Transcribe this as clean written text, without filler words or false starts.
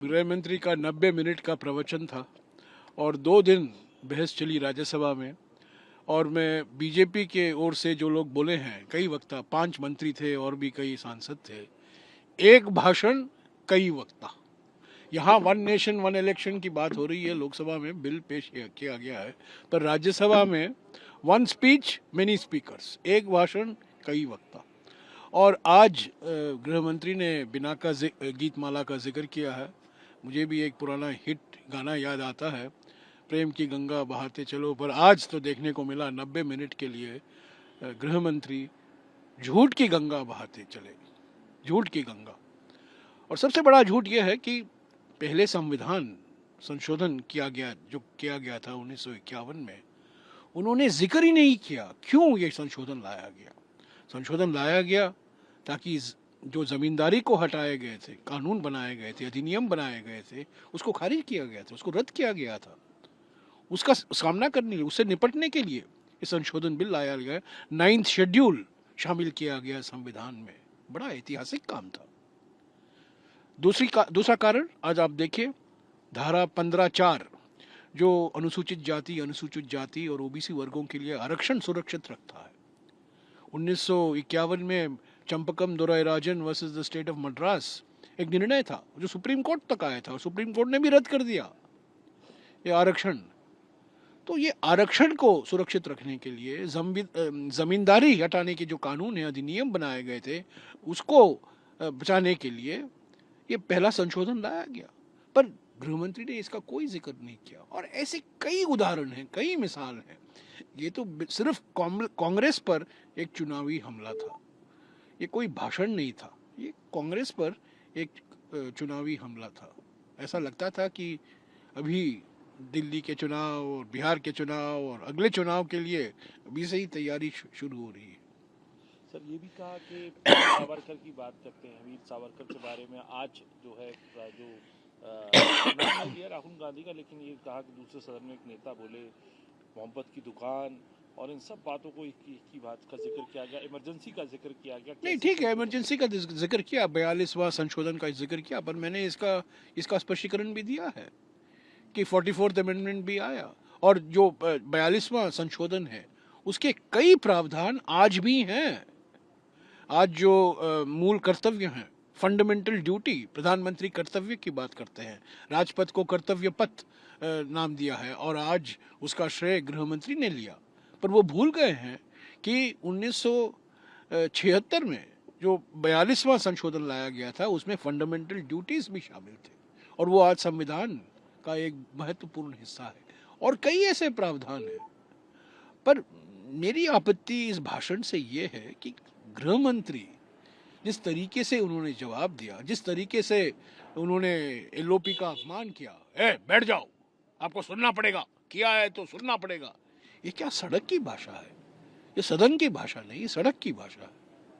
गृह मंत्री का 90 मिनट का प्रवचन था और 2 दिन बहस चली राज्यसभा में। और मैं बीजेपी के ओर से जो लोग बोले हैं, कई वक्ता, 5 मंत्री थे और भी कई सांसद थे, एक भाषण कई वक्ता। यहाँ वन नेशन वन इलेक्शन की बात हो रही है, लोकसभा में बिल पेश किया गया है, पर राज्यसभा में वन स्पीच मेनी स्पीकर्स, एक भाषण कई वक्ता। और आज गृह मंत्री ने बिना का गीत माला का जिक्र किया है। मुझे भी एक पुराना हिट गाना याद आता है, प्रेम की गंगा बहाते चलो। पर आज तो देखने को मिला 90 मिनट के लिए गृह मंत्री झूठ की गंगा बहाते चले, झूठ की गंगा। और सबसे बड़ा झूठ यह है कि पहले संविधान संशोधन किया गया, जो किया गया था 1951 में, उन्होंने जिक्र ही नहीं किया क्यों ये संशोधन लाया गया। संशोधन लाया गया ताकि जो जमींदारी को हटाए गए थे, कानून बनाए गए थे, अधिनियम बनाए गए थे, उसको खारिज किया गया था, उसको रद्द किया गया था। उसका सामना करने, उससे निपटने के लिए ये संशोधन बिल लाया गया। 9th शेड्यूल शामिल किया गया संविधान में। बड़ा ऐतिहासिक काम था। दूसरा कारण आज आप देखिए, धारा 15(4) जो अनुसूचित जाति और ओबीसी वर्गों के लिए आरक्षण सुरक्षित रखता है। 1951 में Champakam Dorairajan versus the state of Madras एक निर्णय था जो सुप्रीम कोर्ट तक आया था और सुप्रीम कोर्ट ने भी रद्द कर दिया ये आरक्षण। तो ये आरक्षण को सुरक्षित रखने के लिए, जमींदारी हटाने के जो कानून है, अधिनियम बनाए गए थे, उसको बचाने के लिए ये पहला संशोधन लाया गया। पर गृहमंत्री ने इसका कोई जिक्र नहीं किया। और ऐसे कई उदाहरण हैं, कई मिसाल हैं। ये तो सिर्फ कांग्रेस पर एक चुनावी हमला था, ये कोई भाषण नहीं था, ये कांग्रेस पर एक चुनावी हमला था। ऐसा लगता था कि अभी दिल्ली के चुनाव और बिहार के चुनाव और अगले चुनाव के लिए अभी से ही तैयारी शुरू हो रही है। सर, ये भी कहा कि सावरकर की बात करते हैं, वीर सावरकर के बारे में। आज जो है जो नाम नहीं लिया राहुल गांधी का, लेकिन ये कहा कि दूसरे सदन में एक नेता बोले मोहब्बत की दुकान, और इन सब बातों को की बात का जिक्र किया गया, इमरजेंसी का जिक्र किया गया। नहीं, ठीक है, इमरजेंसी का जिक्र किया, 42वां संशोधन का जिक्र किया, पर मैंने इसका स्पष्टीकरण भी दिया है कि 44th अमेंडमेंट भी आया और जो 42वां संशोधन है उसके कई प्रावधान आज भी हैं। आज जो मूल कर्तव्य हैं, फंडामेंटल ड्यूटी, प्रधानमंत्री कर्तव्य की बात करते हैं, राजपथ को कर्तव्य पथ नाम दिया है और आज उसका श्रेय गृहमंत्री ने लिया। पर वो भूल गए हैं कि 1976 में जो 42वां संशोधन लाया गया था उसमें फंडामेंटल ड्यूटीज भी शामिल थे और वो आज संविधान का एक महत्वपूर्ण हिस्सा है। और कई ऐसे प्रावधान हैं। पर मेरी आपत्ति इस भाषण से ये है कि गृह मंत्री जिस तरीके से उन्होंने जवाब दिया, जिस तरीके से उन्होंने एलओपी का अपमान किया, बैठ जाओ, आपको सुनना पड़ेगा, किया है तो सुनना पड़ेगा, ये क्या सड़क की भाषा है? ये सदन की भाषा नहीं, ये सड़क की भाषा है।